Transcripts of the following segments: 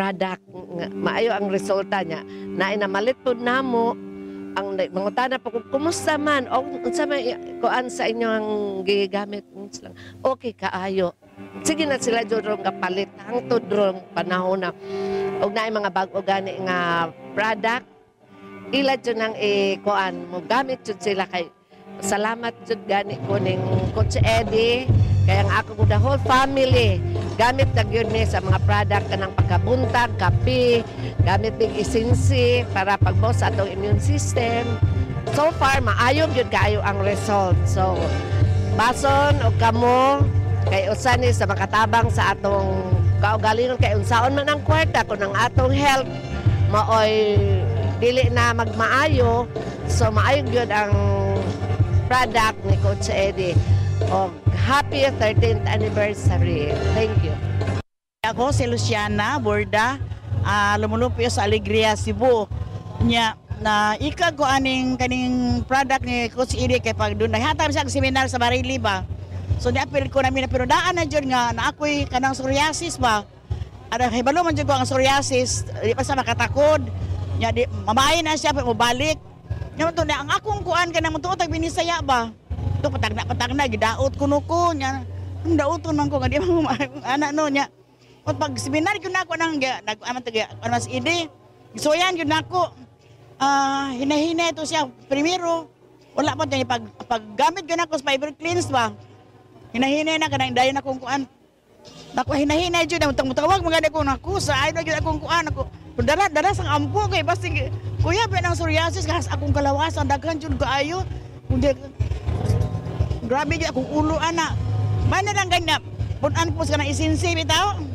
product nga maayo ang resulta niya na inamalit pod namo ang mangutana pa kung kumusta man o unsa man kuan sa inyo ang gigamit okay kaayo sige na sila jud rong kapalit hangtod rong panahon na og naay mga bag-o gani nga product ila jud nang kuan mo gamit jud sila kay salamat jud gani ko ning Coach Eddie kaya ang akong the whole family gamit na yun sa mga product kanang pagkabuntag, kape, gamit ng isinsi para pag-boost sa atong immune system. So far, maayong yun kaayo ang result. So, bason o kamo, kay usani sa makatabang sa atong kaugalingon kay unsaon man ang kwarta kung ang atong health maoy dili na magmaayo. So, maayong yun ang product ni Coach Eddie. O, happy 13th anniversary. Thank you. Ako si Luciana Borda, lumulumpyo sa Alegria, Cebu. Nya na ika ko aning kaning product ni Coach Eddie kay pag doon naghatag siya ang seminar sa Barili ba. So niapil ko namin na pero daan na jud nga na ako'y kanang psoriasis ba. Ada hibalo man jud ko ang psoriasis, di pa sa makatakod. Nya di mamaay na siya mo balik. Nya to na ang akong kuan kanang mutuot binisaya ba. To patagna gidaot kuno ko nya. Daoton man ko nga di mo anak no nya. At pag seminar ko na ako nang mas ide, soyan yun ako. Hinahinay ito siya. Primero, wala pa ito. Paggamit ko na ako sa fiber cleanse ba, hinahinay na kanang dayon akong kuan. Naku, hinahinay yun. Mutawag mga ko na ko sa ayun yun akong kuan. Dara sang ampo kay basta kuya pa ng psoriasis kahas akong kalawasan. Daghan yun kaayo. Grabe yun akong ulo anak. Mana lang ganyan. Punan po sa kanang isinsi bitaw.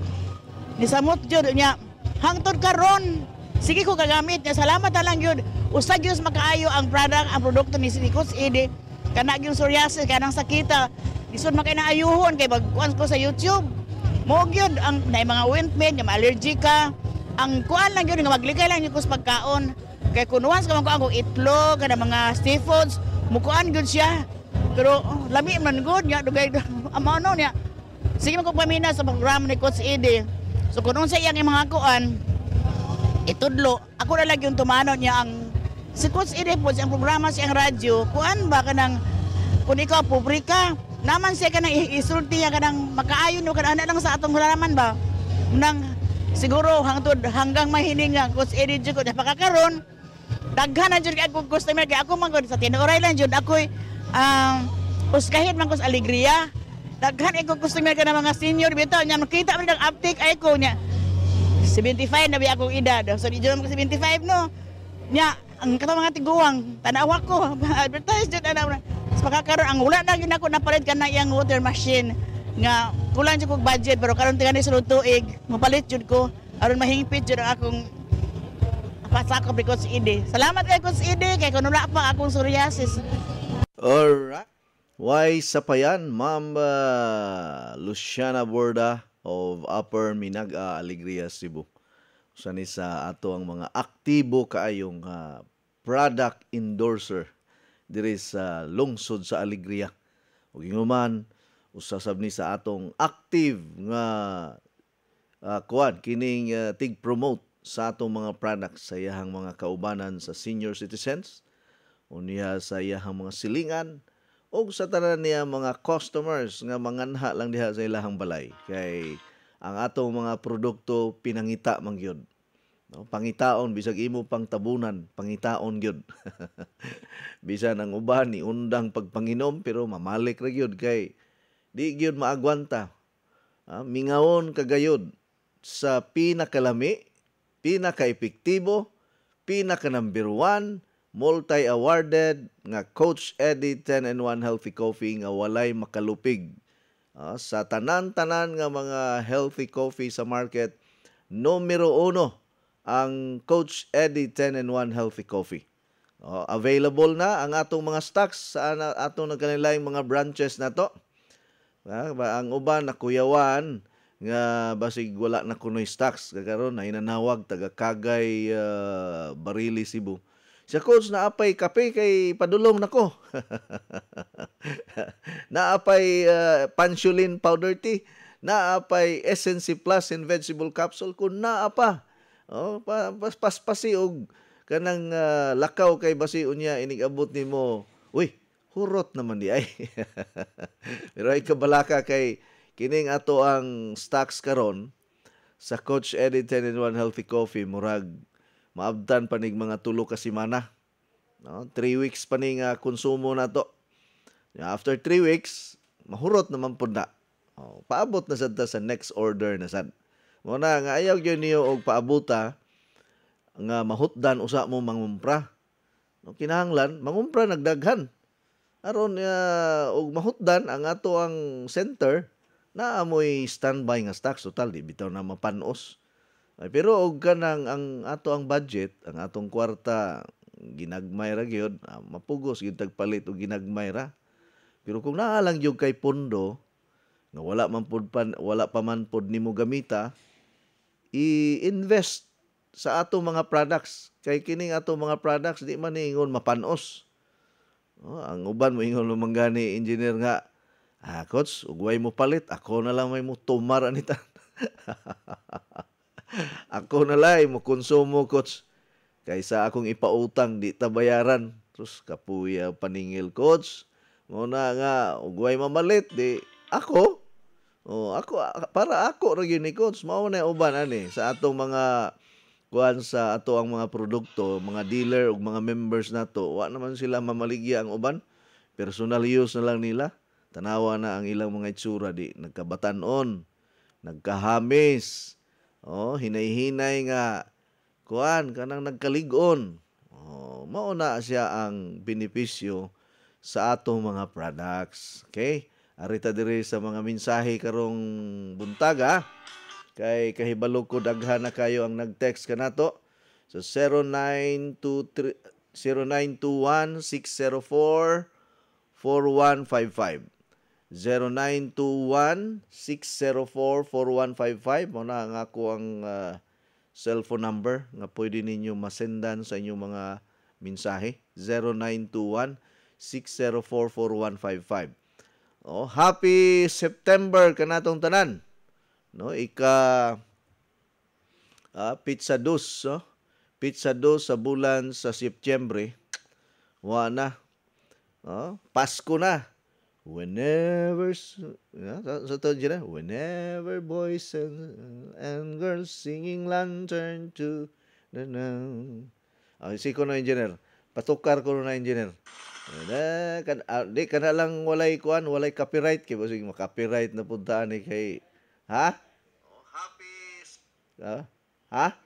Nisamot jud nya hangtod karon sige ko gagamit nya salamat na lang jud usa gyud makaayo ang product ang produkto ni Coach Eddie kana gyud psoriasis kanang sakita lisod man kay naayuhon kay bagkuan ko sa YouTube mo gyud ang nay mga ointment nga allergy ka ang kuan lang gyud nga maglikay lang gyud ko sa pagkaon kay kun once ka man ko ang itlog kana mga seafoods mukuan gyud siya pero lami man gud nya dugay amo no nya sige man ko pamina sa programa ni Coach Eddie. So kung sa iyang mga kuan, itudlo, ako na lang yung tumano niya ang si Coach Eddie po, siyang programa siyang radyo, kuan ba ka ng, kung ikaw publika, naman siya ka ng isulti niya ka ng makaayon o ka lang sa atong halaman ba? Nang siguro hanggang mahining nga, Coach Eddie dyan ko, napakakaroon, daghan na dyan kaya akong customer, kaya ako man sa tinuray lang dyan, ako'y uskahit man ko sa Alegria, daghan ko customer ka ng mga senior bitaw nya makita man ang uptake ay ko nya 75 na biya akong edad so di jud mo 75 no nya ang katong mga tiguang tanawa ko advertise jud ana sa pagkakaroon ang wala na gyud ako napalit kana iyang water machine nga kulang jud kog budget pero karon tingani sulod tuig mapalit jud ko aron mahingpit jud ang akong pasakop ni Coach Eddie. Salamat kay Coach Eddie kay kun wala pa akong psoriasis. Alright. Why sapayan, Ma'am Luciana Borda of Upper Minaga, Alegria, Cebu. Sani sa ato ang mga aktibo kaayong product endorser diri sa lungsod sa Alegria. Ug inguman usasab ni sa atong active nga kuan kining tig-promote sa atong mga products sa iyahang mga kaubanan sa senior citizens unya sa iyahang mga silingan o sa tanan niya mga customers nga manganha lang diha sa ilahang balay kay ang atong mga produkto pinangita man gyud no pangitaon bisag imo pang tabunan pangitaon gyud bisan ang uban ni undang pagpanginom pero mamalik ra gyud kay di gyud maagwanta mingawon kagayod sa pinakalami pinaka-epektibo pinaka number 1 multi-awarded nga Coach Eddie 10-in-1 Healthy Coffee nga walay makalupig. Sa tanan-tanan nga mga healthy coffee sa market, numero 1 ang Coach Eddie 10-in-1 Healthy Coffee. Available na ang atong mga stocks sa atong nagkanilang mga branches na to. Ang uban na kuyawan nga basig wala na kunoy stocks kagaron na inanawag taga Kagay Barili Cebu. Sa coach naapay kape kay padulong nako. Naapay pansulin powder tea. naapay SNC Plus and Vegetable Capsule kung naapa. Oh, paspasi og kanang lakaw kay basi unya inigabot nimo. Uy, hurot naman di ay. Pero ay kabalaka kay kining ato ang stocks karon sa Coach Eddie 10-in-1 Healthy Coffee murag maabtan panig mga 3 ka semana. No, 3 weeks pa ning konsumo na to. After 3 weeks, mahurot naman pud na. Oh, paabot na sad ta sa next order na sad. Mo na nga ayaw gyud niyo og paabuta nga mahutdan usa mo mangumpra. No, kinahanglan mangumpra nagdaghan. Aron og mahutdan ang ato ang center na amoy standby nga stocks total di bitaw na mapanos. Ay, pero og kanang ang ato ang budget, ang atong kwarta ginagmay ra gyud, mapugos gyud tagpalit og ginagmay ra. Pero kung naa lang gyud kay pondo nga wala pa man pod nimo gamita, i-invest sa ato mga products. Kay kining ato mga products di man ingon mapanos. Oh, ang uban mo ingon lumanggani engineer nga, coach, ugway mo palit, ako na lang may mo tumar anita. Ako na lang mo konsumo, coach. Kaysa akong ipautang di tabayaran. Terus kapuya paningil, coach. Muna nga ugway mamalit di ako. Oh, para ako ra gyud ni coach. Mao na uban ani sa atong mga kuan sa ato ang mga produkto, mga dealer ug mga members nato. Wa naman sila mamaligya ang uban. Personal use na lang nila. Tanawa na ang ilang mga itsura di nagkabatan-on, nagkahamis. Oh, hinay-hinay nga kuan kanang nagkalig-on. Oh, mao na siya ang benepisyo sa atong mga products. Okay? Arita diri sa mga mensahe karong buntaga. Kay kahibalo ko daghan na kayo ang nag-text kanato sa 0921-604-4155. 0921-604-4155. Muna nga ako ang cellphone number nga pwede ninyo masendan sa inyong mga mensahe. 0921-604-4155. Oh, happy September kanatong tanan. No, pizza dos, no? Pizza dos sa bulan sa Setyembre. Wa na. Oh, Pasko na. Whenever whenever boys and girls singing lantern to the now. Si ko na engineer. Patukar ko na engineer. Di ka na lang walay kuan, walay copyright kay basig makopyright na puntaan ni kay ha? Happy ha?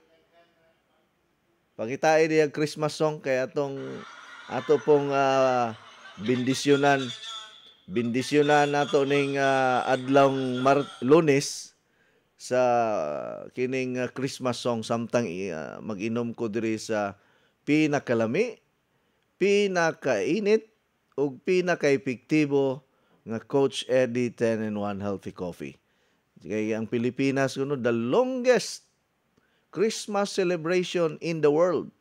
Pakitain diya Christmas song kay ato pong bendisyonan nato ning adlawng Lunes sa kining Christmas song samtang mag-inom ko diri sa pinakalami, pinakainit ug pinaka-epektibo nga Coach Eddie 10-in-1 Healthy Coffee. Kaya ang Pilipinas kuno the longest Christmas celebration in the world.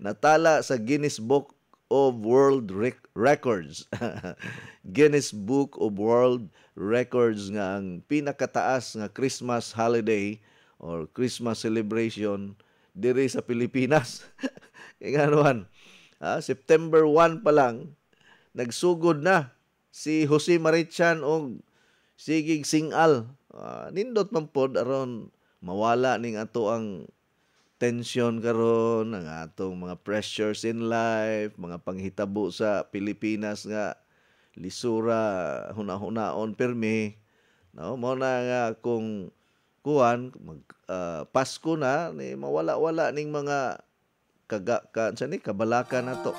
Natala sa Guinness Book of World Records. Guinness Book of World Records nga ang pinakataas nga Christmas holiday or Christmas celebration diri sa Pilipinas. Kaya nga September 1 pa lang nagsugod na si Jose Marichan og sigig singal. Nindot man pod aron mawala ning ato ang tension karon, ang atong mga pressures in life, mga panghitabo sa Pilipinas nga lisura huna-hunaon permi. No, mo na nga kung kuan Pasko na ni mawala-wala ning mga kabalaka na to.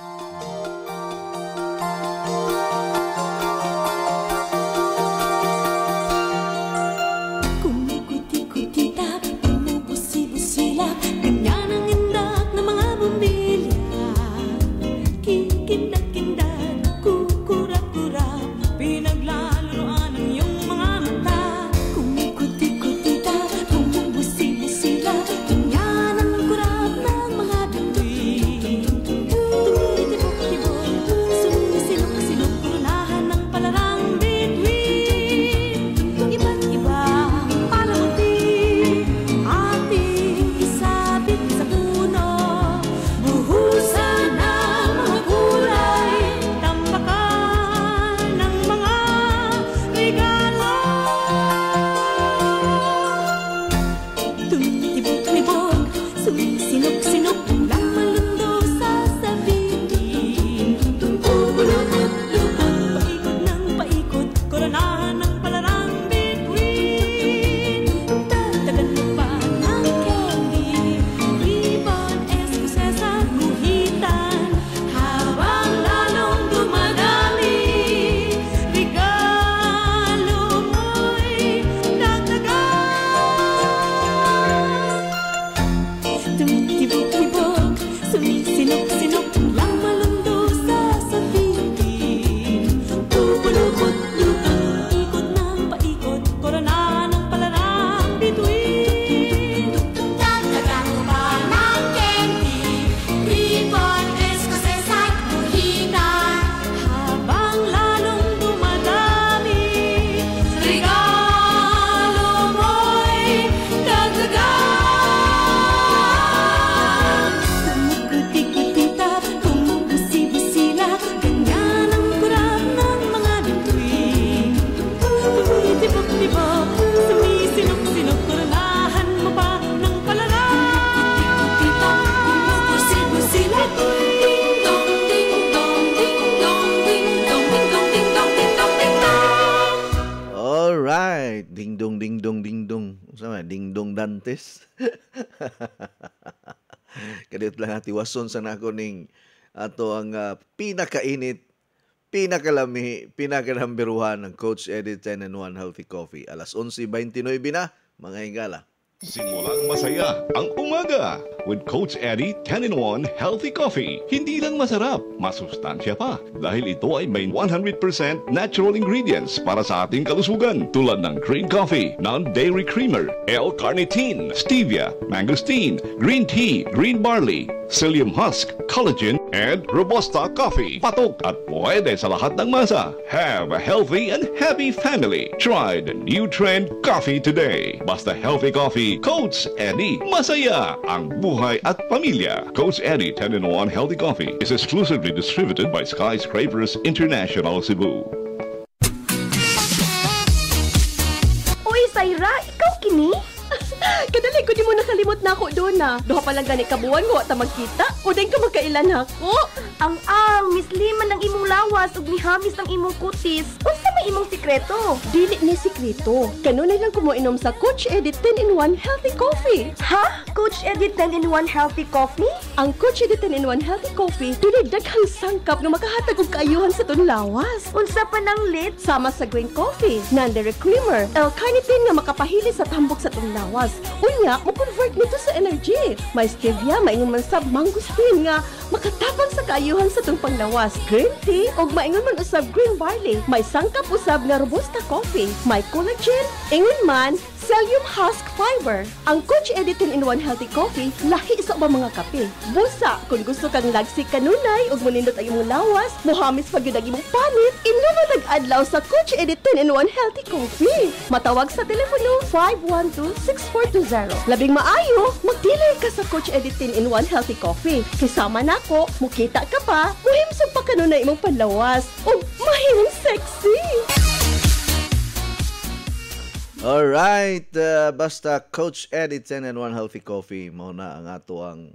Sama Dingdong Dantes. Kadit lang atiwason sa nako ning ato ang pinakainit, pinakalami, pinakanamberuhan ng Coach Eddie 10 and 1 Healthy Coffee. Alas 11:29 na, mga hingala. Simulang masaya ang umaga with Coach Eddie 10-in-1 Healthy Coffee. Hindi lang masarap, masustansya pa dahil ito ay may 100% natural ingredients para sa ating kalusugan tulad ng green coffee, non-dairy creamer, L-carnitine, stevia, mangosteen, green tea, green barley, psyllium husk, collagen, and Robusta coffee. Patok at pwede sa lahat ng masa. Have a healthy and happy family. Try the new trend coffee today. Basta healthy coffee, Coach Eddie. Masaya ang buhay at pamilya. Coach Eddie 10-in-1 Healthy Coffee is exclusively distributed by Skyscrapers International Cebu. Uy, Saira, ikaw kini? Kadali ko di mo nakalimot na ako doon na. Duha pa lang gani kabuan mo at magkita. O din ka magkailan ako. Ang misliman ng imong lawas ug mihamis ng imong kutis. Unsa may imong sikreto? Dili ni sikreto. Kanunay lang ko mo inom sa Coach Eddie 10-in-1 Healthy Coffee. Ha? Coach Eddie 10-in-1 Healthy Coffee? Ang Coach Eddie 10-in-1 Healthy Coffee dili daghang sangkap nga makahatag og kaayuhan sa ton lawas. Unsa pa nang lit? Sama sa green coffee, non-dairy creamer, L-carnitine nga makapahili sa tambok sa ton lawas. Unya, mo-convert nito sa energy. May stevia, maingon man sab mangosteen nga makatapang sa kaayuhan sa tong panglawas. Green tea og maingon man usab green barley. May sangkap usab nga robusta coffee. May collagen, ingon man psyllium husk fiber. Ang Coach Eddie 10-in-1 Healthy Coffee lahi sa ubang mga kape. Busa kung gusto kang lagsik kanunay ug munindot ang imong lawas, mohamis pag yun ang imong panit, inom adlaw sa Coach Eddie 10-in-1 Healthy Coffee. Matawag sa telepono 512-6420. Labing maayo, magdilay ka sa Coach Eddie 10-in-1 Healthy Coffee. Kisama nako, mukita ka pa, muhimsog pa kanunay imong panlawas ug mahimong sexy. Alright, basta Coach Eddie 10-in-1 Healthy Coffee mo na ang ato ang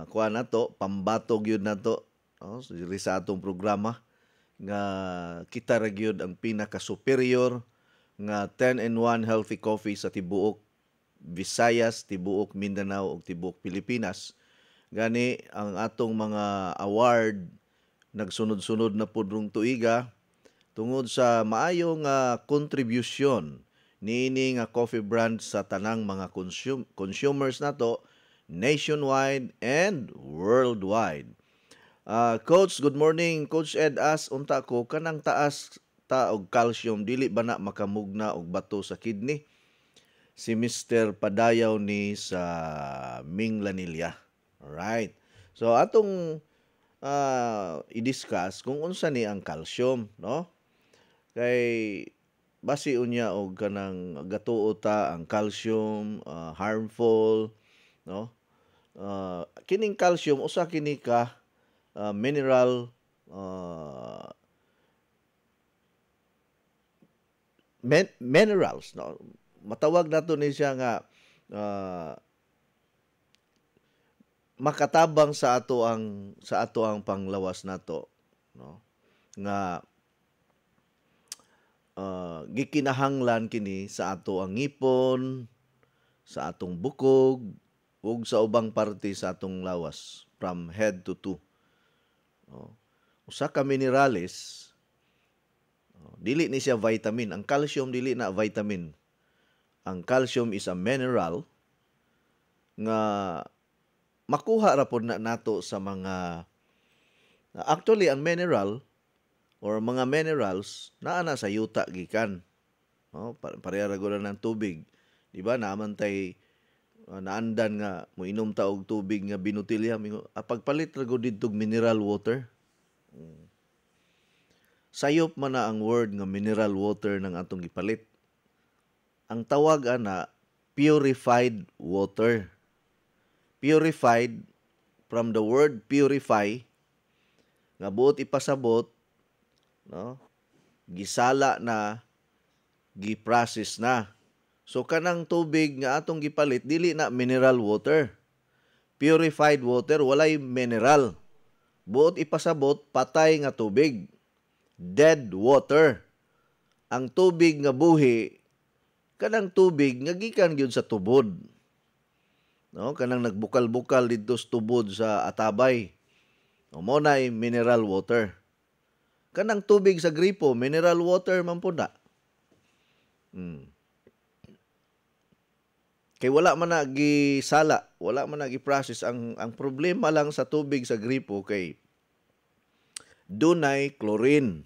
kuha na to, pambatog yun na to sa atong programa nga kita ra gyud ang pinaka-superior nga 10-in-1 Healthy Coffee sa tibuok Visayas, tibuok Mindanao ug tibuok Pilipinas. Gani ang atong mga award nagsunod-sunod na pud rong tuiga tungod sa maayong contribution niini nga coffee brand sa tanang mga consumers nato nationwide and worldwide. Coach, good morning. Coach Ed, unta ko kanang taas ta og calcium dili ba na makamugna og bato sa kidney? Si Mr. Padayaw ni sa Ming Lanilla. Alright. So atong i-discuss kung unsa ni ang calcium, no? Kay basi unya og kanang gatuo ta ang calcium harmful, no? Kining calcium usa kini ka mineral minerals, no? Matawag nato ni siya nga makatabang sa ato ang panglawas nato, no? Nga gikinahanglan kini sa ato ang ngipon, sa atong bukog, ug sa ubang parte sa atong lawas from head to toe. Usa ka minerales, dili ni siya vitamin. Ang calcium dili na vitamin. Ang calcium is a mineral nga makuha ra pod na nato sa mga actually ang mineral or mga minerals naa na sa yuta gikan. Pareha ra gud ng tubig. Di ba? Naman tay naandan nga mo inom ta og tubig nga binutilya, pagpalit ra gud didtog mineral water. Sayop man na ang word nga mineral water ng atong gipalit. Ang tawag ana purified water. Purified from the word purify nga buot ipasabot, no? Gisala na, giprocess na. So kanang tubig nga atong gipalit dili na mineral water. Purified water walay mineral. Buot ipasabot patay nga tubig. Dead water. Ang tubig nga buhi kanang tubig nga gikan gyud sa tubod. No, kanang nagbukal-bukal didto sa tubod sa atabay. O mo nay mineral water. Kanang tubig sa gripo, mineral water man pud na. Kay wala man na gisala, wala man na gi-process. Ang problema lang sa tubig sa gripo kay dunay chlorine.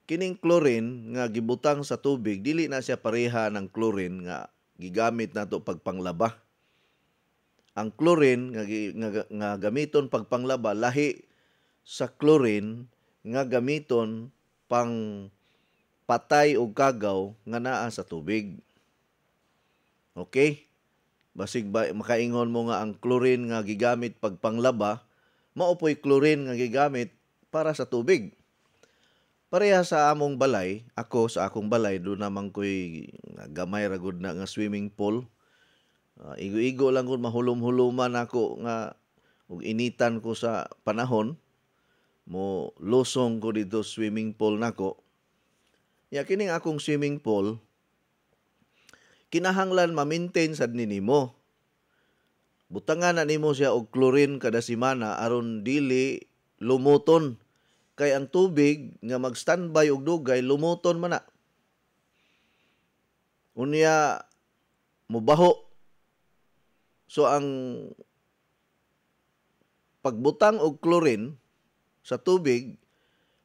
Kining chlorine nga gibutang sa tubig, dili na siya pareha ng chlorine nga gigamit nato pagpanglaba. Ang chlorine nga gamiton pagpanglaba lahi sa chlorine nga gamiton pang patay og kagaw nga naa sa tubig. Okay? Basig ba makaingon mo nga ang chlorine nga gigamit pagpanglaba, mao po'y chlorine nga gigamit para sa tubig. Pareha sa among balay, ako sa akong balay do naman ko'y gamay ra gud na nga swimming pool. Igo-igo lang kung mahulom-huluman ako nga ug initan ko sa panahon mo lusong ko dito swimming pool nako. Ya kining akong swimming pool kinahanglan ma-maintain sad nimo. Butangan na nimo siya og chlorine kada semana aron dili lumuton kay ang tubig nga mag-standby og dugay lumuton man na. Unya mubaho. So ang pagbutang og chlorine sa tubig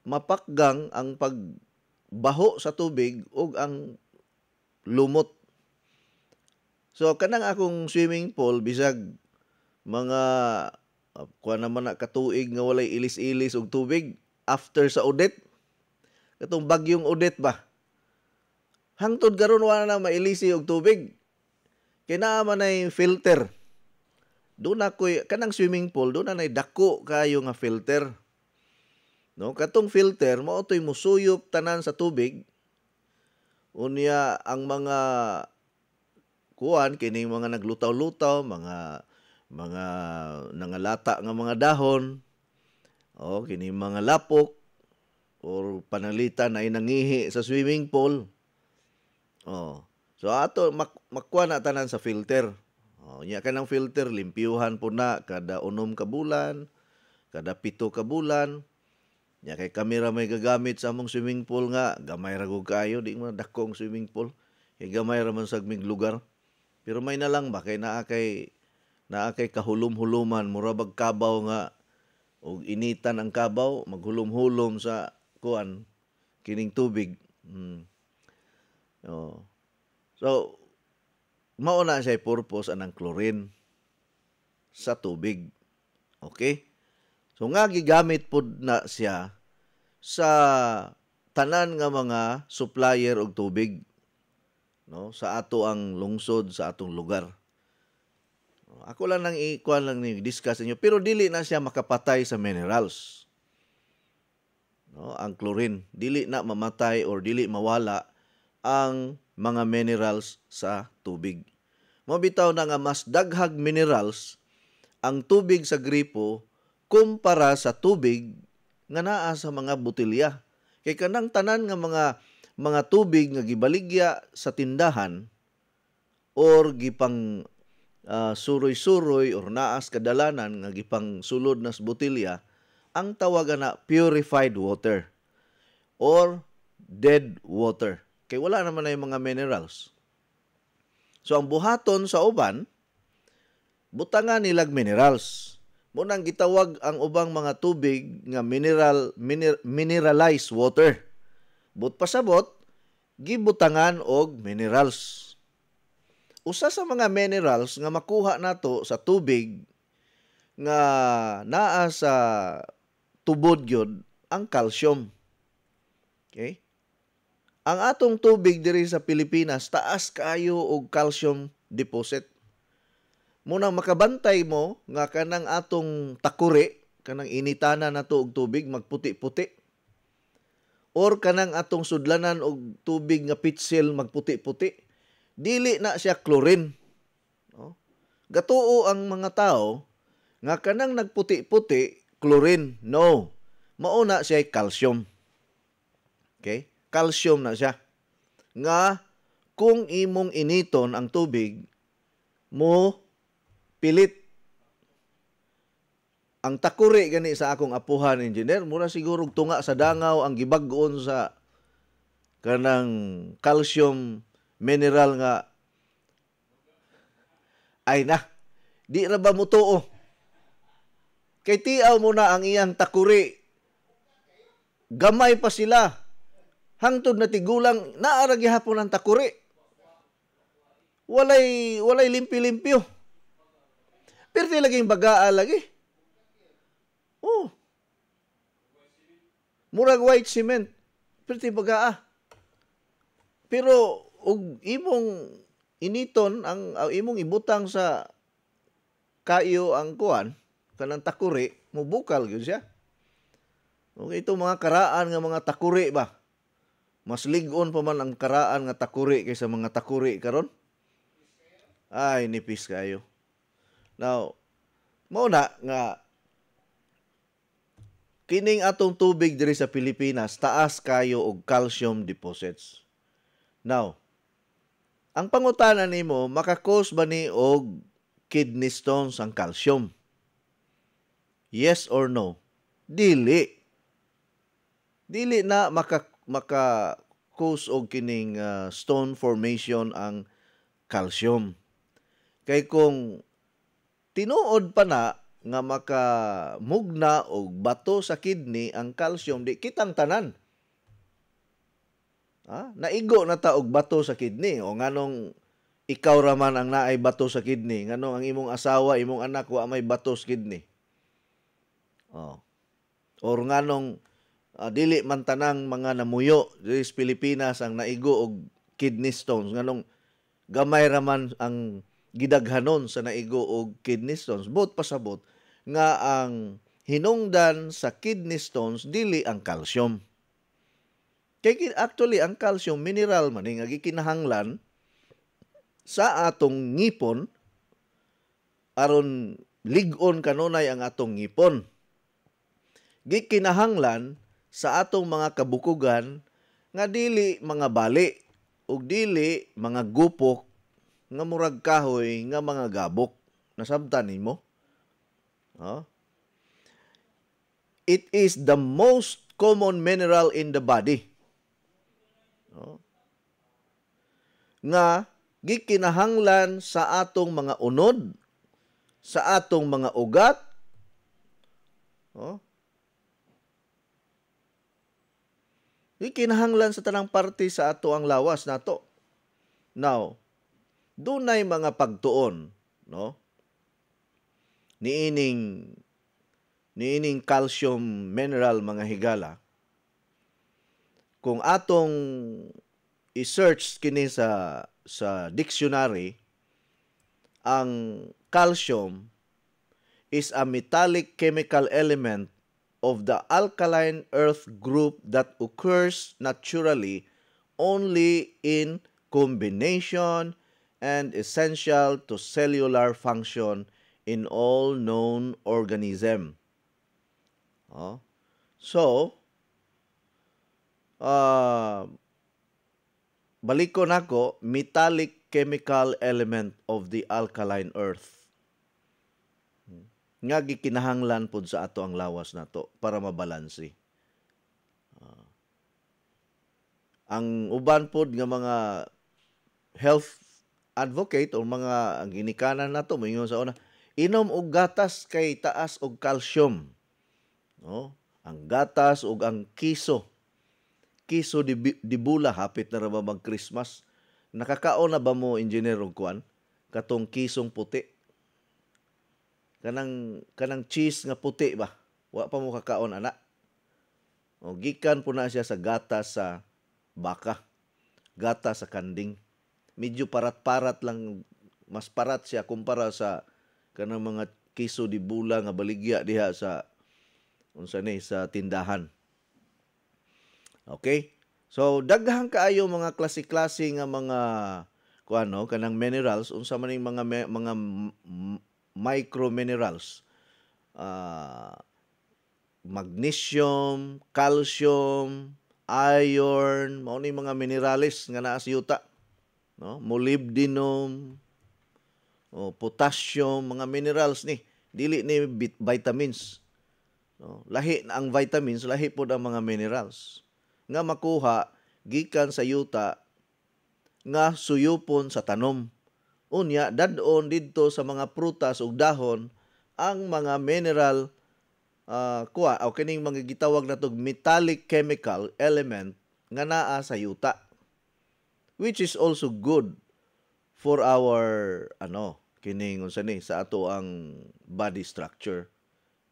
mapakgang ang pagbaho sa tubig ug ang lumot. So kanang akong swimming pool bisag mga kuha naman na katuig nga walay ilis-ilis og tubig after sa Odette. Katong bagyong Odette ba? Hangtod karon wala na mailisi og tubig. Kaya naman ay filter. Doon na kanang swimming pool, doon na dako kayo nga filter. No, katong filter, mao to'y musuyop tanan sa tubig. Unya, ang mga kuan, kining mga naglutaw-lutaw, mga nangalata nga mga dahon, o kining mga lapok, or panalitan ay nangihi sa swimming pool. Oh. So ato makuha na tanan sa filter. Nya kanang filter limpyuhan po na kada 6 ka bulan, kada 7 ka bulan. Nya kay kamera may gagamit sa among swimming pool nga gamay ra gud kayo, di man dakong swimming pool. Kay gamay ra man sa mig lugar. Pero may na lang ba kay naa kay kahulom-huluman mura bag kabaw nga og initan ang kabaw maghulom-hulom sa kuan kining tubig. Oh. So, mauna siya purpose anang chlorine sa tubig. Okay? So, nga gigamit po na siya sa tanan nga mga supplier og tubig. No? Sa ato ang lungsod, sa atong lugar. Ako lang nang ikuan lang ni discuss niyo, pero dili na siya makapatay sa minerals. No? Ang chlorine. Dili na mamatay or dili mawala ang mga minerals sa tubig. Mabitaw na nga mas daghag minerals ang tubig sa gripo kumpara sa tubig nga naa sa mga botelya. Kay kanang tanan nga mga tubig nga gibaligya sa tindahan or gipang suroy-suroy or naas kadalanan nga gipang sulod nas botelya, ang tawagan na purified water or dead water. Kay wala naman na yung mga minerals. So, ang buhaton sa uban, butangan nilag minerals. Munang gitawag ang ubang mga tubig nga mineralized water. But pasabot, gibutangan og minerals. Usa sa mga minerals nga makuha nato sa tubig nga naa sa tubod gyud ang calcium. Okay? Ang atong tubig diri sa Pilipinas, taas kaayo og calcium deposit. Munang makabantay mo nga kanang atong takuri, kanang initana nato og tubig magputi-puti. Or kanang atong sudlanan og tubig nga pitsil magputi-puti. Dili na siya chlorine. No? Gatuo ang mga tao nga kanang nagputi-puti chlorine. No. Mauna siya calcium. Okay? Calcium na siya. Nga kung imong initon ang tubig, mo pilit. Ang takuri gani sa akong apuhan, engineer, mura siguro tunga sa dangaw ang gibag-on sa kanang calcium mineral nga ay na, di ra ba mo tuo? Kay tiaw mo na ang iyang takuri. Gamay pa sila. Hangtod na tigulang naara gihapon ang takuri. Walay limpi-limpyo. Pero di laging bagaa lagi. Oh. Murag white cement. Pero di bagaa. Pero og imong initon ang imong ibutang sa kayo ang kuan kanang takuri, mubukal gyud siya. Okay, ito mga karaan nga mga takuri ba? Mas lig-on pa man ang karaan nga takuri kaysa mga takuri karon. Ay, nipis kayo. Now, mao na nga kining atong tubig diri sa Pilipinas taas kayo og calcium deposits. Now, ang pangutana nimo, makakos ba ni og kidney stones ang calcium? Yes or no? Dili. Dili na maka-cause og kining stone formation ang calcium. Kay kung tinuod pa na nga makamugna og bato sa kidney ang calcium, di kitang tanan. Naigo na ta og bato sa kidney. O nganong ikaw raman ang naay bato sa kidney, nganong ang imong asawa, imong anak wa may bato sa kidney. Or nganong dili man tanang mga namuyo diri sa Pilipinas ang naigo og kidney stones, nganong gamay raman ang gidaghanon sa naigo og kidney stones. Bot pasabot nga ang hinungdan sa kidney stones dili ang calcium. Kaya actually, ang calcium mineral man nga gikinahanglan sa atong ngipon aron lig-on kanunay ang atong ngipon. Gikinahanglan sa atong mga kabukugan nga dili mga bali ug dili mga gupok nga murag kahoy nga mga gabok. Nasabtan nimo? It is the most common mineral in the body. Nga gikinahanglan sa atong mga unod, sa atong mga ugat, gikinahanglan sa tanang parte sa ato ang lawas nato. Now, dunay mga pagtuon, no? Niining calcium mineral mga higala. Kung atong i-search kini sa dictionary, ang calcium is a metallic chemical element of the alkaline earth group that occurs naturally only in combination and essential to cellular function in all known organism. So, balikon ako, metallic chemical element of the alkaline earth. Nga gikinahanglan pod sa ato ang lawas nato para mabalansi. Ang uban pod nga mga health advocate o mga ang ginikanan nato moingon sa una, inom og gatas kay taas og calcium. No? Ang gatas ug ang kiso di bula, hapit na ra ba mag-Christmas? Nakakaon na ba mo, engineer og kuan? Katong kisong puti. Kanang cheese nga puti ba? Wa pa mo kakaon ana. O gikan po na siya sa gatas sa baka. Gatas sa kanding. Medyo parat-parat lang, mas parat siya kumpara sa kanang mga kiso di bula nga baligya diha sa sa tindahan. Okay? So daghang kaayo mga klase-klase nga mga kuano kanang minerals unsa man ning mga micro minerals. Magnesium, calcium, iron, mao ni mga minerales nga naa sa yuta. no? Molybdenum, potassium, mga minerals ni, dili ni vitamins. No? Lahi na ang vitamins, lahi po ang mga minerals. Nga makuha, gikan sa yuta, nga suyupon sa tanom. Unya, dadon dito sa mga prutas ug dahon, ang mga mineral, o kining mga gitawag na tog metallic chemical element nga naa sa yuta. Which is also good for our, kining unsa ni, sa ato ang body structure.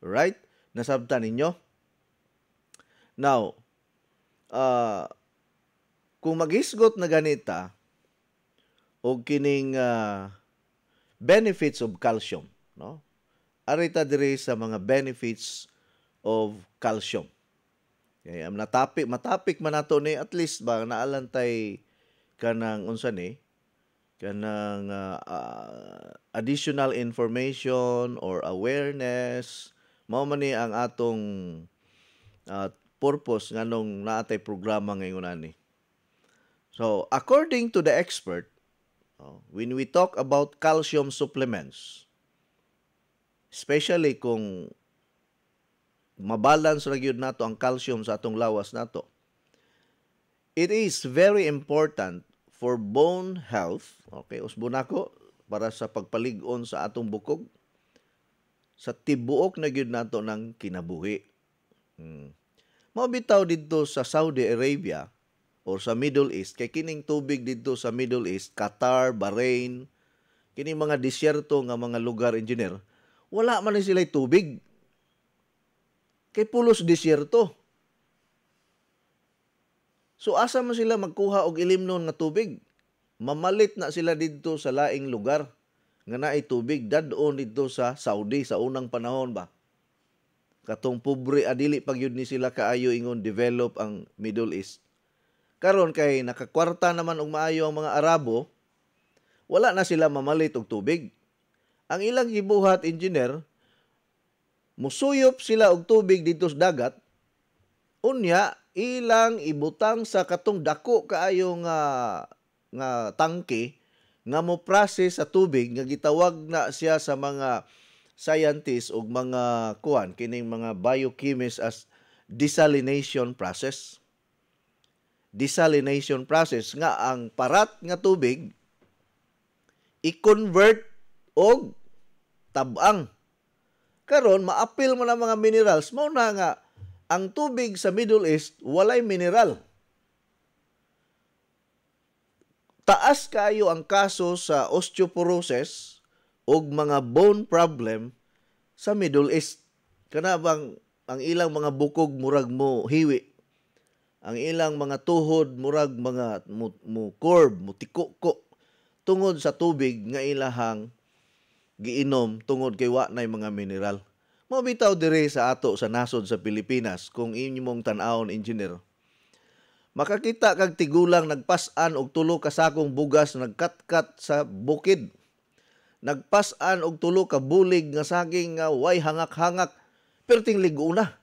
Right? Nasabtan ninyo? Now, kung maghisgot na ganita, o kining benefits of calcium, no? Arita diri sa mga benefits of calcium. Okay, matapik man nato ni, at least ba naalantay kanang unsa ni, kanang additional information or awareness. Mao man ni ang atong purpose nganong naatay programa ngayon ani. So, according to the expert, when we talk about calcium supplements, especially kung mabalance ra gyud nato ang calcium sa atong lawas nato, it is very important for bone health, okay, usbon nako, para sa pagpalig-on sa atong bukog, sa tibuok na gyud nato ng kinabuhi. Mabitaw dito sa Saudi Arabia or sa Middle East, kay kining tubig dito sa Middle East, Qatar, Bahrain, kining mga disyerto nga mga lugar, engineer, wala man ni sila tubig. Kay pulos disyerto. So asa man sila magkuha og ilimnon nga tubig? Mamalit na sila dito sa laing lugar nga naay tubig, dadon dito sa Saudi sa unang panahon ba. Katong pobre adili pagyud ni sila kaayo ingon develop ang Middle East. Karon kay nakakwarta naman og maayo ang mga Arabo, wala na sila mamalit og tubig. Ang ilang gibuhat, engineer, musuyop sila og tubig dito sa dagat, unya ilang ibutang sa katong dako kaayo nga tangke nga mo process sa tubig nga gitawag na siya sa mga scientists ug mga kining mga biochemists as desalination process. Desalination process nga ang parat nga tubig i-convert og tabang. Karon maapil mo na mga minerals, mao na nga ang tubig sa Middle East walay mineral. Taas kayo ang kaso sa osteoporosis o mga bone problem sa Middle East. Kana bang ang ilang mga bukog murag mo hiwi. Ang ilang mga tuhod murag mga mo curve, mo tikuko tungod sa tubig nga ilahang giinom tungod kay wa nay mga mineral. Mabitaw dire sa ato sa nasod sa Pilipinas kung inyong tan-awon, engineer. Makakita kag tigulang nagpas-an og 3 ka sakong bugas nagkatkat sa bukid. Nagpas-an og 3 ka bulig nga saging nga way hangak-hangak pero ting ligo na.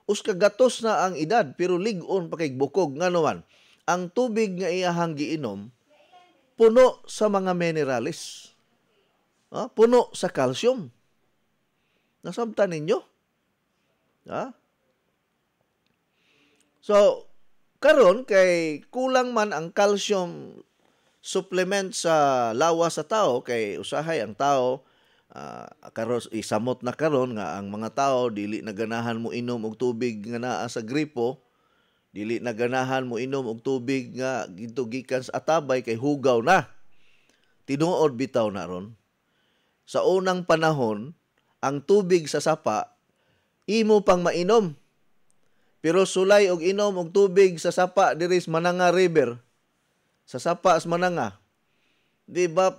Uska gatos na ang edad pero ligon pa kay bukog nga naman. Ang tubig nga iyahang giinom puno sa mga minerales. Puno sa calcium. Nasabtan ninyo? So, karon kay kulang man ang calcium supplement sa lawas sa tao, kay usahay ang tao karon isamot na karon nga ang mga tao dili na ganahan mo inom og tubig nga naa sa gripo, dili na ganahan mo inom og tubig nga gikan sa atabay kay hugaw na. Tinuod bitaw na ron. Sa unang panahon, ang tubig sa sapa imo pang mainom. Pero sulay og inom og tubig sa sapa diri sa Mananga River. Sa sapa sa Mananga. Di ba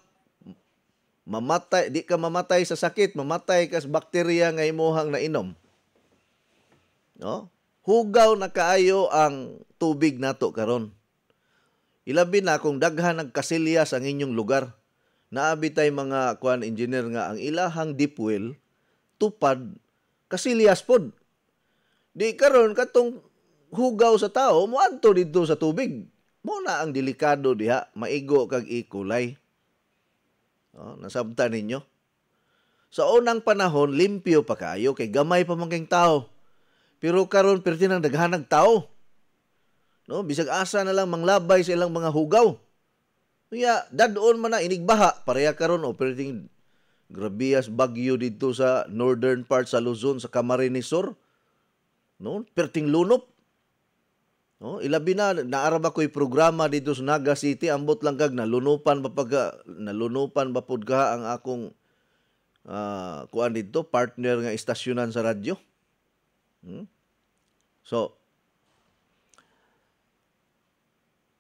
di ka mamatay sa sakit, mamatay ka sa bakterya nga imuhang nainom. No? Hugaw na kaayo ang tubig nato karon. Ilabi na kung daghan nagkasilyas ang inyong lugar. Naabitay mga engineer nga ang ilahang deep well tupad kasilyas pod. Di karon katong hugaw sa tao moadto dito sa tubig. Mo na ang delikado diha, maigo kag ikulay. Nasabtan ninyo. Sa unang panahon, limpyo pa kayo, kay gamay pa man kayong tao. Pero karon perti nang daghanag tao. No, bisag asa na lang manglabay sa ilang mga hugaw. Kaya dadon man na inigbaha pareha karon o perting grabias bagyo dito sa northern part sa Luzon sa Camarines Sur. No, perting lunop. No, ilabi na naaraba ko'y programa dito sa Naga City, ambot lang kag nalunupan ba pud ka ang akong kuan dito, partner nga istasyonan sa radyo. So,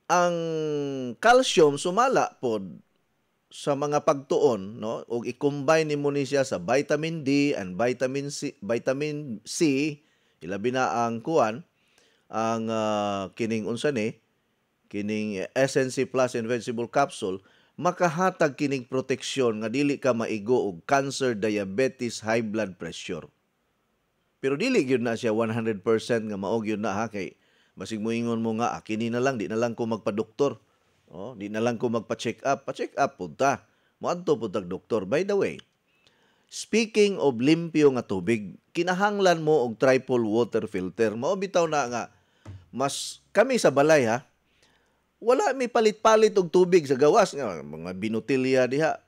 ang calcium sumala pod sa mga pagtuon, no, ug i-combine nimo ni siya sa vitamin D and vitamin C, ilabi na ang kuan, ang kining unsa ni, kining SNC Plus Invincible Capsule, makahatag kining proteksyon nga dili ka maigo og cancer, diabetes, high blood pressure. Pero dili gyud na siya 100% nga mao gyud na ha, kay basig moingon mo nga kini na lang, di na lang ko magpa-doktor. Di na lang ko magpa-check up. Pa-check up pud ta. Moadto pud tag doktor. By the way, speaking of limpyo nga tubig, kinahanglan mo og triple water filter. Mao bitaw na nga mas kami sa balay ha. Wala mi palit-palit og tubig sa gawas nga mga binutilya diha.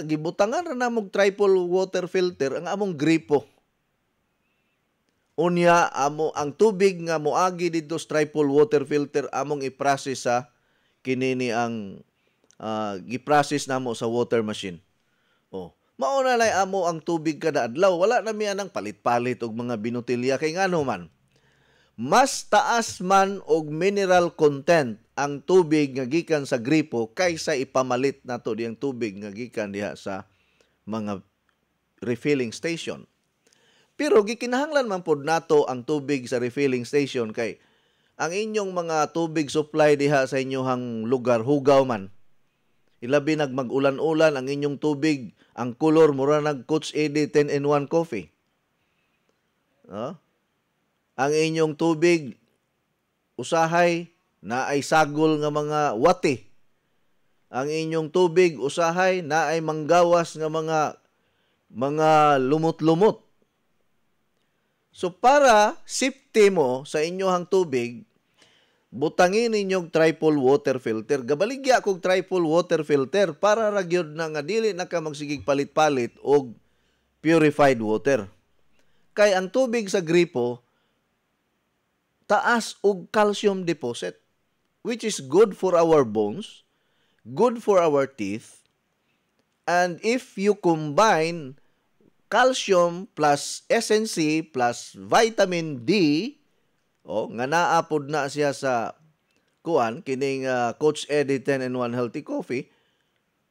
Gibutangan ra na mog triple water filter ang among gripo. Unya amo ang tubig nga moagi dito sa triple water filter among i-process sa kinini ang gi-process namo sa water machine. Mao na lay amo ang tubig kada adlaw, wala na mi anang palit-palit og mga binutilya kay ngano man. Mas taas man og mineral content ang tubig nga gikan sa gripo kaysa ipamalit nato diyang tubig nga gikan diha sa mga refilling station. Pero gikinahanglan man pod nato ang tubig sa refilling station kay ang inyong mga tubig supply diha sa inyohang lugar hugaw man. Ilabi nag mag-ulan-ulan ang inyong tubig, ang color mura nag Coach Eddie 10-in-1 coffee. Ang inyong tubig usahay na ay sagol nga mga wati. Ang inyong tubig usahay na ay manggawas nga mga lumot-lumot. So para safety mo sa inyohang tubig, butangin ninyong triple water filter. Gabaligya kog triple water filter para ra gyud na nga dili na ka magsigig palit-palit og purified water. Kay ang tubig sa gripo taas og calcium deposit, which is good for our bones, good for our teeth, and if you combine calcium plus SNC plus vitamin D, nga naapod na siya sa kuan kining Coach Eddie 10-in-1 Healthy Coffee,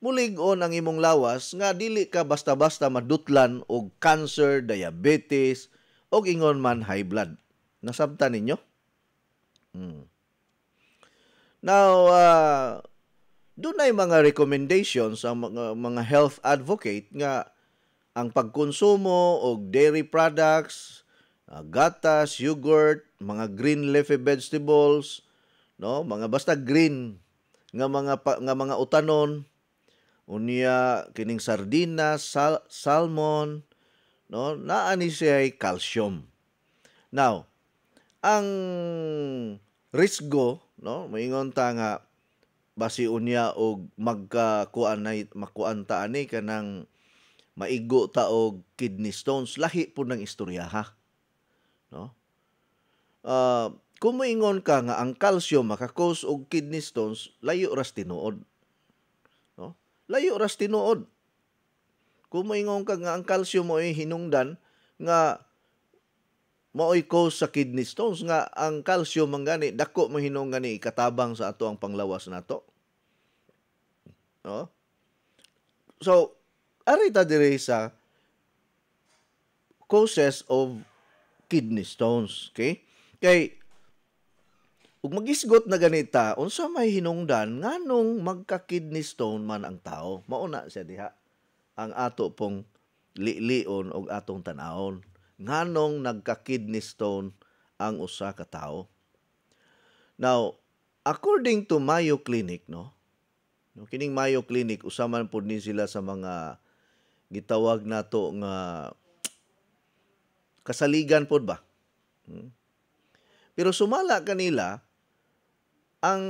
mulig-on ang imong lawas nga dili ka basta-basta madutlan og cancer, diabetes, og ingon man high blood. Nasabtan ninyo? Now, doon ay mga recommendations sa mga health advocate nga ang pagkonsumo og dairy products, gatas, yogurt, mga green leafy vegetables, no, mga basta green nga mga utanon, unya kining sardinas, salmon, no, naa ni siya calcium. Now, ang risgo, no, moingon ta nga basi unya og makuan ta ani kanang maigo ta og kidney stones, lahi po ng istorya ha. No? Kung moingon ka nga ang calcium makakause og kidney stones, layo ras tinuod. No? Layo ras tinuod. Kung moingon ka nga ang calcium mo ay hinungdan nga maoy cause sa kidney stones, nga ang calcium mangani dako mo hinungdan ni ikatabang sa ato ang panglawas nato. No? So arita dire sa causes of kidney stones, okay? Kay ug magisgot na ganita, unsa may hinungdan nganong magka-kidney stone man ang tao? Mao na siya diha ang ato pong lion og atong tan-awon. Nganong nagka-kidney stone ang usa ka tawo? Now, according to Mayo Clinic, no, kining Mayo Clinic usaman pud ni sila sa mga gitawag nato nga kasaligan pod ba. Pero sumala kanila ang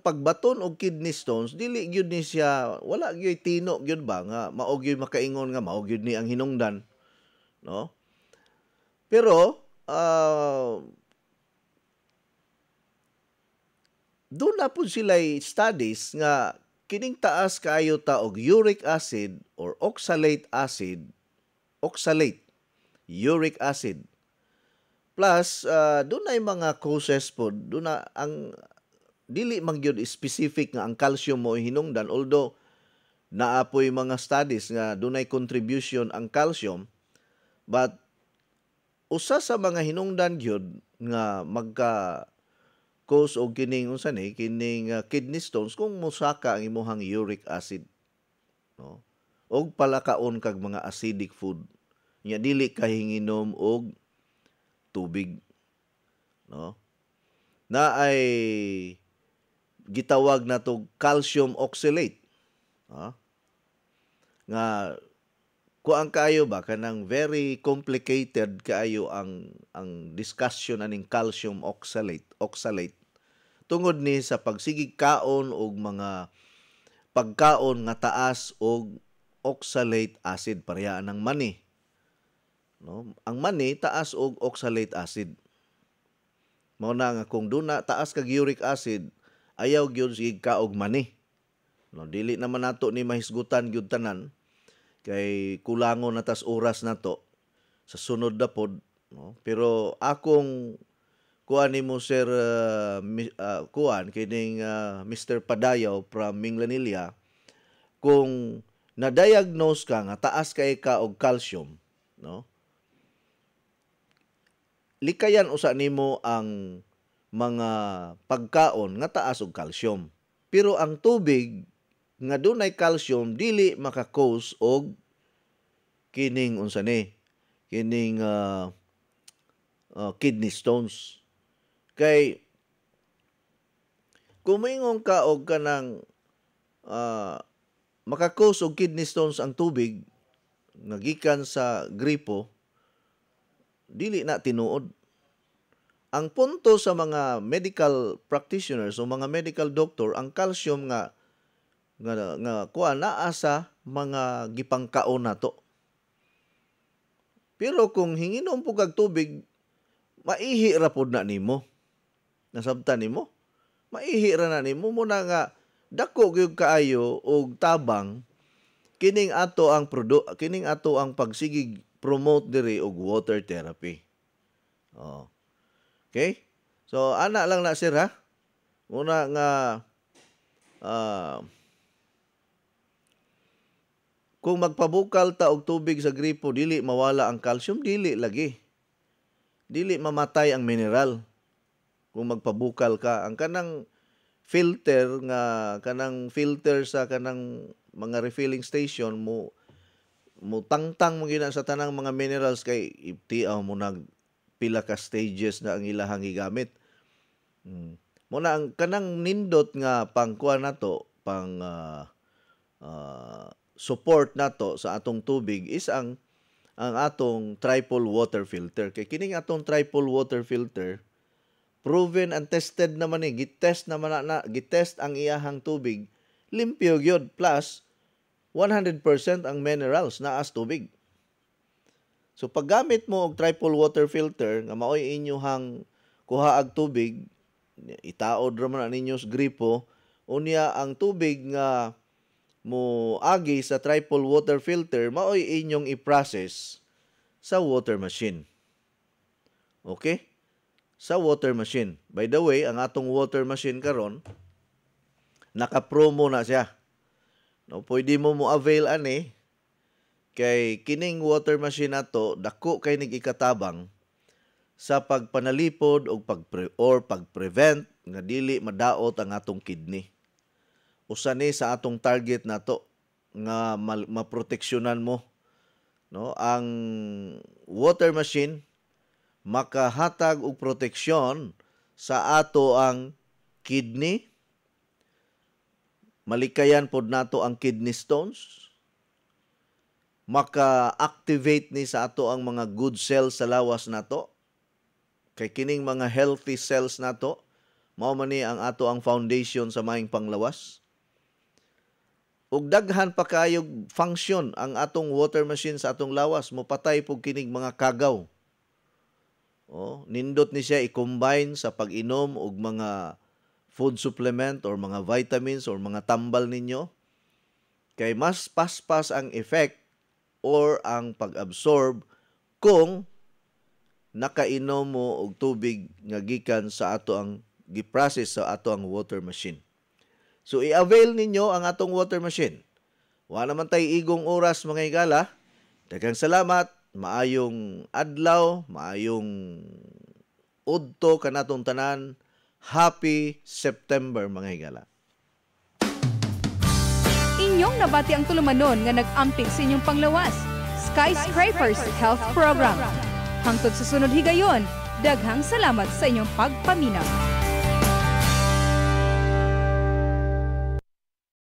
pagbaton og kidney stones dili gyud ni siya, wala gyud tino gyud ba nga mao gyud makaingon nga mao gyud ni ang hinungdan, no? Pero doon na po sila studies nga kining taas kaayo ta og uric acid or oxalate uric acid. Plus, doon ay mga causes po, doon na ang dili man gyud specific nga ang calcium mo hinungdan, although naapoy mga studies nga doon ay contribution ang calcium, but usa sa mga hinungdan gyud nga magka-cause og kining unsa ni kining kidney stones kung musaka ang imong uric acid, no? Og palakaon kag mga acidic food. Nya dili ka hinginom og tubig, no? Na ay gitawag nato calcium oxalate, nga kuang kaayo ba kanang very complicated kaayo ang discussion aning calcium oxalate tungod ni sa pagsigig kaon og mga pagkaon nga taas og oxalate acid pareha ng mani. No? Ang mani taas og oxalate acid. Mao na nga kung duna taas kag uric acid, ayaw gyud sig ka og mani. No, dili naman nato ni mahisgutan gyud tanan kay kulangon na tas oras nato sa sunod na pod, no? Pero akong kuan nimo Sir kuan kining Mr. Padayaw from Minglanilla, kung na-diagnose ka nga taas kay ka og calcium, no? Likayan usa nimo ang mga pagkaon nga taas og calcium. Pero ang tubig nga dunay calcium dili maka-cause og kining unsa ni kining kidney stones. Kay kung moingon ka og kanang maka-cause og kidney stones ang tubig nga gikan sa gripo, dili na tinuod. Ang punto sa mga medical practitioners o mga medical doctor, ang calcium nga kuan naa sa mga gipangkaon nato. Pero kung hinginom po kag tubig, maihi ra pod na nimo. Nasabtan nimo? Maihi ra na nimo mo na nga dako gyud kaayo og tabang kining ato ang pagsigig promote diri og water therapy. Oh. Okay? So ana lang na sir ha. Muna nga kung magpabukal ta og tubig sa gripo dili mawala ang calcium, dili lagi. Dili mamatay ang mineral. Kung magpabukal ka, ang kanang filter sa kanang mga refilling station mo tangtang mo gina sa tanang mga minerals kay iptiaw mo nag pila ka stages na ang ilahang gigamit. Muna ang kanang nindot nga pangkuan nato pang support nato sa atong tubig is ang atong triple water filter. Kay kining atong triple water filter proven and tested naman gitest ang iyahang tubig, limpyo gyud, plus 100% ang minerals na as tubig. So paggamit mo og triple water filter nga maoy inyong kuhaag tubig, itaod ra man ninyo sa gripo, unya ang tubig nga mo agi sa triple water filter maoy inyong i-process sa water machine. Okay? Sa water machine. By the way, ang atong water machine karon naka-promo na siya. No, pwede mo avail ani kay kining water machine nato dako kay ikatabang sa pagpanalipod o pagprevent nga dili madaot ang atong kidney. Usa ni sa atong target nato nga maproteksyonan mo, no, ang water machine makahatag og proteksyon sa ato ang kidney, malikayan pod nato ang kidney stones, maka-activate ni sa ato ang mga good cells sa lawas nato, kay kining mga healthy cells nato, mao man ni ang ato ang foundation sa maayong panglawas. Ug daghan pa kayog function ang atong water machine sa atong lawas, mopatay pug kining mga kagaw. Nindot ni siya i-combine sa pag-inom og mga food supplement or mga vitamins or mga tambal ninyo, kay mas paspas ang effect or ang pag-absorb kung nakainom mo og tubig nga gikan sa ato ang giprocess sa ato ang water machine. So i-avail ninyo ang atong water machine. Wa naman tay igong oras mga higala. Daghang salamat, maayong adlaw, maayong udto kanatong tanan. Happy September mga higala. Inyong nabati ang tulumanon nga nag-amping sa inyong panglawas. Skyscrapers Health Program. Hangtod sa sunod higayon, daghang salamat sa inyong pagpaminaw.